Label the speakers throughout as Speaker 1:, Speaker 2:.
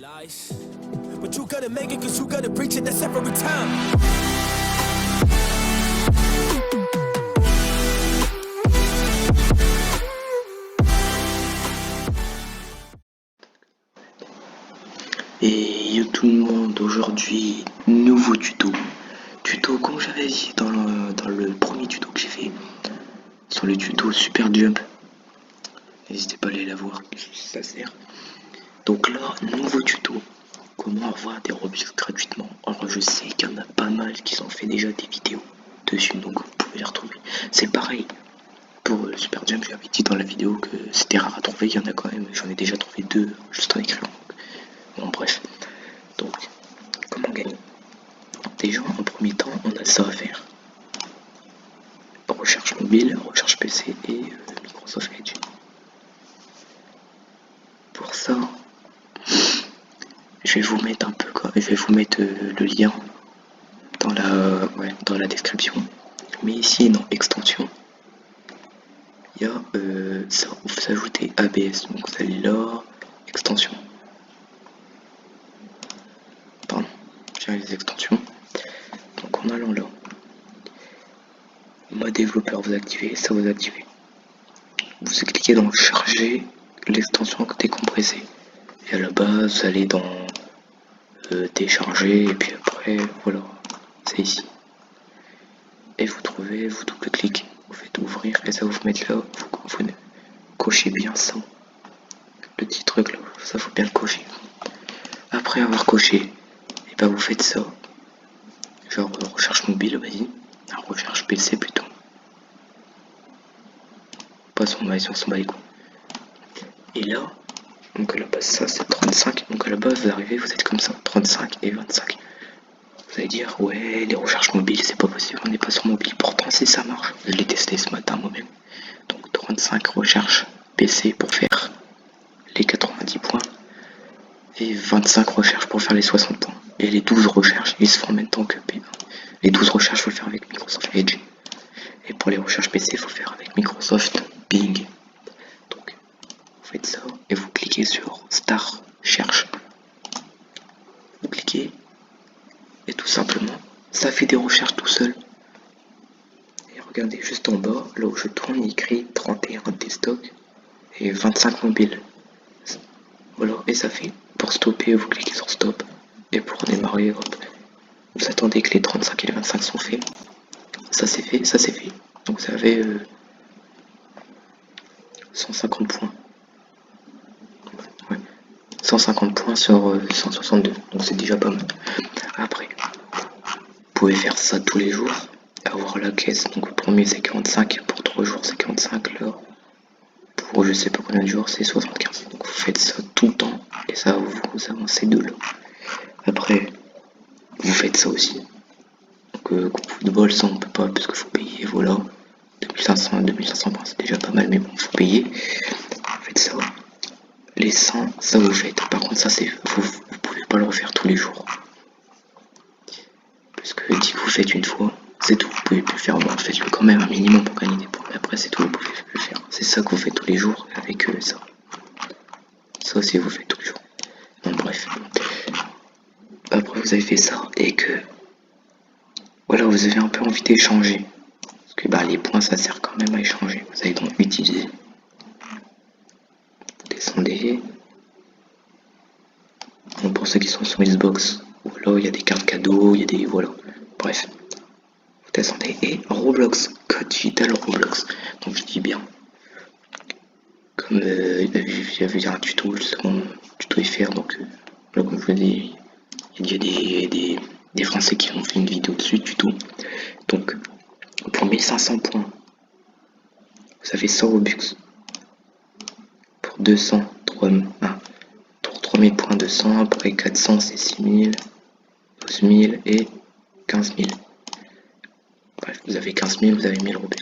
Speaker 1: Lies, but you gotta make it 'cause you gotta preach it, that's every time.
Speaker 2: Et yo tout le monde, aujourd'hui, nouveau tuto. Tuto comme j'avais dit dans le premier tuto que j'ai fait, sur le tuto Super Jump. N'hésitez pas à aller la voir, ça sert. Donc là, nouveau tuto, comment avoir des Robux gratuitement. Alors je sais qu'il y en a pas mal qui ont fait déjà des vidéos dessus, donc vous pouvez les retrouver. C'est pareil pour le Super Jump, j'avais dit dans la vidéo que c'était rare à trouver, il y en a quand même, j'en ai déjà trouvé 2 juste en écrivant. Bon bref, donc comment gagner? Déjà en premier temps on a ça à faire. Recherche mobile, recherche PC et Microsoft Edge. Pour ça, je vais vous mettre le lien dans la description. Mais ici dans extension, il y a ça, vous ajoutez ABS, donc vous allez là, extension. Pardon, j'ai les extensions. Donc en allant là, mode développeur, vous activez, ça vous activez. Vous cliquez dans charger l'extension décompressée. Et à la base, vous allez dans télécharger, et puis après, voilà, c'est ici. Et vous trouvez, vous double-cliquez, vous faites ouvrir, et ça vous mettre là, vous cochez bien ça. Le petit truc là, ça faut bien le cocher. Après avoir coché, et ben vous faites ça. Genre recherche mobile, vas-y. Recherche PC plutôt. Pas son mail, on s'en bat les couilles. Et là, donc à la base ça c'est 35, donc à la base vous arrivez, vous êtes comme ça, 35 et 25. Vous allez dire ouais les recherches mobiles c'est pas possible, on n'est pas sur mobile, pourtant si ça marche. Je l'ai testé ce matin moi-même. Donc 35 recherches PC pour faire les 90 points et 25 recherches pour faire les 60 points. Et les 12 recherches, ils se font en même temps que P1. Les 12 recherches, il faut le faire avec Microsoft Edge. Et pour les recherches PC, il faut le faire avec Microsoft Bing. Donc, vous faites ça et vous cliquez sur Star Cherche. Vous cliquez et tout simplement, ça fait des recherches tout seul. Et regardez juste en bas, là où je tourne, il écrit 31 desktop et 25 mobile. Voilà, et ça fait. Pour stopper, vous cliquez sur Stop. Et pour démarrer, hop, vous attendez que les 35 et les 25 sont faits. Ça c'est fait, ça c'est fait. Donc ça avait 150 points. Ouais. 150 points sur 162. Donc c'est déjà pas mal. Après, vous pouvez faire ça tous les jours. Avoir la caisse. Donc le premier c'est 45. Pour 3 jours c'est 45. Là, pour je sais pas combien de jours c'est 75. Donc vous faites ça tout le temps. Et ça vous avancez de là. Après, vous faites ça aussi. Donc football ça on peut pas parce qu'il faut payer, voilà. 2500 points c'est déjà pas mal mais bon faut payer. Vous faites ça. Les 100 ça vous faites. Par contre ça c'est vous pouvez pas le refaire tous les jours. Parce que dès que vous faites une fois, c'est tout, vous pouvez plus le faire. Bon, faites-le quand même un minimum pour gagner des points. Mais après c'est tout, vous pouvez plus le faire. C'est ça que vous faites tous les jours avec ça. Ça aussi vous faites tous les jours. Donc bref. Après vous avez fait ça et que voilà, vous avez un peu envie d'échanger. Parce que bah, les points, ça sert quand même à échanger. Vous allez donc utiliser. Vous descendez. Donc pour ceux qui sont sur Xbox, voilà, il y a des cartes cadeaux, il y a des. Voilà. Bref. Vous descendez. Et Roblox. Code digital Roblox. Donc je dis bien. Comme j'avais un tuto, justement, tuto FR. Donc là, comme je vous dis, il y a des Français qui ont fait une vidéo dessus, tuto. Donc pour 1500 points, vous avez 100 Robux. Pour 200, 3000 points, 200. Après 400, c'est 6000, 12000 et 15000. Bref, vous avez 15000, vous avez 1000 Robux.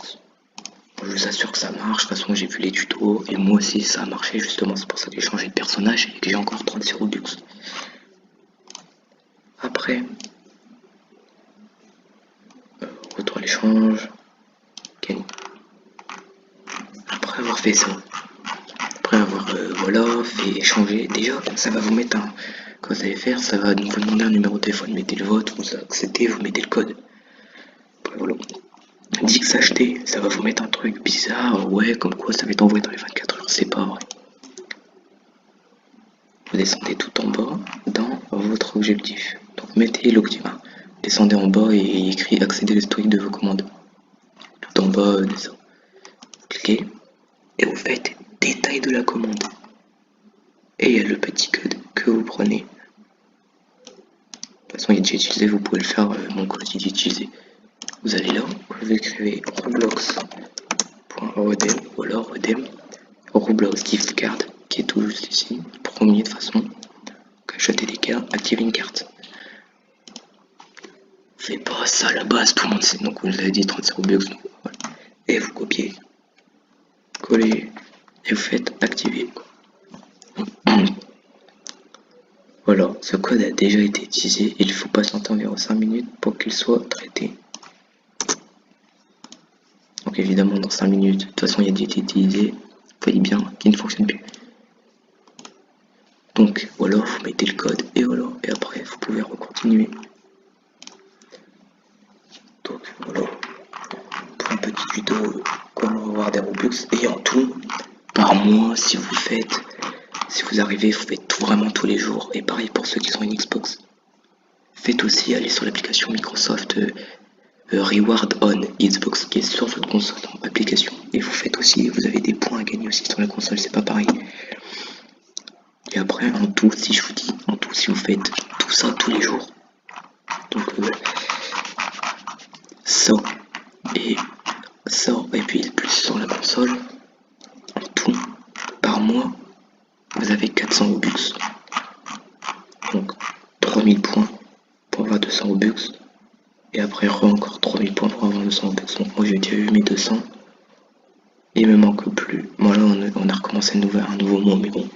Speaker 2: Je vous assure que ça marche. De toute façon, j'ai vu les tutos et moi aussi ça a marché. Justement, c'est pour ça que j'ai changé de personnage et que j'ai encore 36 Robux. Après, retour à l'échange. Gagné. Après avoir fait ça, après avoir voilà, fait échanger, déjà ça va vous mettre Quand vous allez faire, ça va vous demander un numéro de téléphone, mettez le vôtre, vous acceptez, vous mettez le code. Après, voilà. Dit que s'acheter, ça va vous mettre un truc bizarre, ouais, comme quoi ça va être envoyé dans les 24 heures, c'est pas vrai. Vous descendez tout en bas dans votre objectif. Donc mettez l'objectif. Descendez en bas et écrit accéder l'historique de vos commandes. Tout en bas de ça. Vous cliquez et vous faites détail de la commande. Et il y a le petit code que vous prenez. De toute façon, il est déjà utilisé, vous pouvez le faire, mon code il est utilisé. Vous allez là, vous écrivez roblox.rodem ou alors rodem Roblox gift card qui est tout juste ici. Premier de façon. Acheter des cartes, activer une carte. Faites pas ça à la base, tout le monde sait. Donc vous l'avez dit 35 Robux. Voilà. Et vous copiez, collez et vous faites activer. Voilà, ce code a déjà été utilisé. Il faut patienter environ 5 minutes pour qu'il soit traité. Donc évidemment dans 5 minutes, de toute façon il a déjà été utilisé. Vous voyez bien qu'il ne fonctionne plus. Donc voilà, vous mettez le code et voilà. Et après vous pouvez recontinuer. Donc voilà, pour une petite vidéo comment avoir des Robux. Et en tout, par mois, si vous arrivez, vous faites tout vraiment tous les jours. Et pareil pour ceux qui ont une Xbox. Faites aussi aller sur l'application Microsoft Reward on Xbox qui est sur votre console en application. Et vous faites aussi, vous avez des points à gagner aussi sur la console, c'est pas pareil. Et après, en tout, si je vous dis, en tout, si vous faites tout ça tous les jours, donc ça et puis plus sur la console, en tout, par mois, vous avez 400 Robux. Donc 3000 points pour avoir 200 Robux. Et après encore 3000 points pour avoir 200 Robux. Donc moi j'ai déjà eu mes 200. Et il me manque plus. Moi là on a recommencé un nouveau mois, mais bon.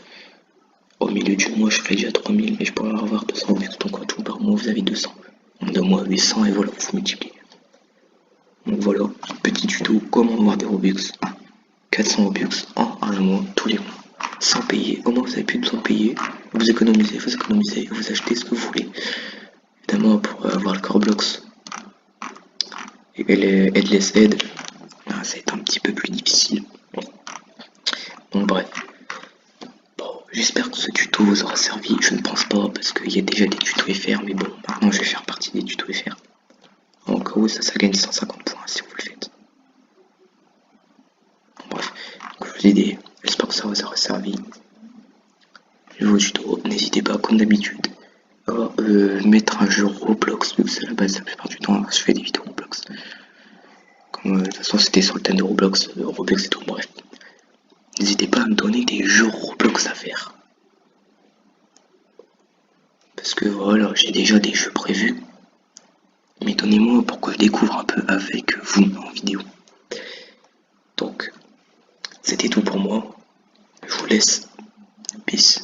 Speaker 2: Au milieu du mois je ferai déjà 3000, mais je pourrais avoir 200 Robux. Donc en tout par mois vous avez 200. En 2 mois 800 et voilà, vous multipliez. Donc voilà, petite tuto, comment avoir des Robux. 400 Robux en un mois, tous les mois. Sans payer, au moins vous n'avez plus besoin de payer. Vous économisez, vous achetez ce que vous voulez. Évidemment pour avoir le core blocks et les headless head, c'est un petit peu plus difficile. Donc bref. Bon, j'espère que ce tuto vous aura servi. Je ne pense pas parce qu'il y a déjà des tutos FR, mais bon, maintenant je vais faire partie des tutos FR. En cas où ça gagne 150 points si vous le faites. Bref, donc je vous ai dit, j'espère que ça vous aura servi. Vos tutos, n'hésitez pas comme d'habitude à mettre un jeu Roblox, vu que c'est la base la plupart du temps je fais des vidéos Roblox. Comme de toute façon c'était sur le thème de Roblox, Roblox et tout, bref. N'hésitez pas à me donner des jeux Roblox à faire. Parce que voilà, j'ai déjà des jeux prévus. Mais donnez-moi pour que je découvre un peu avec vous en vidéo. Donc, c'était tout pour moi. Je vous laisse. Peace.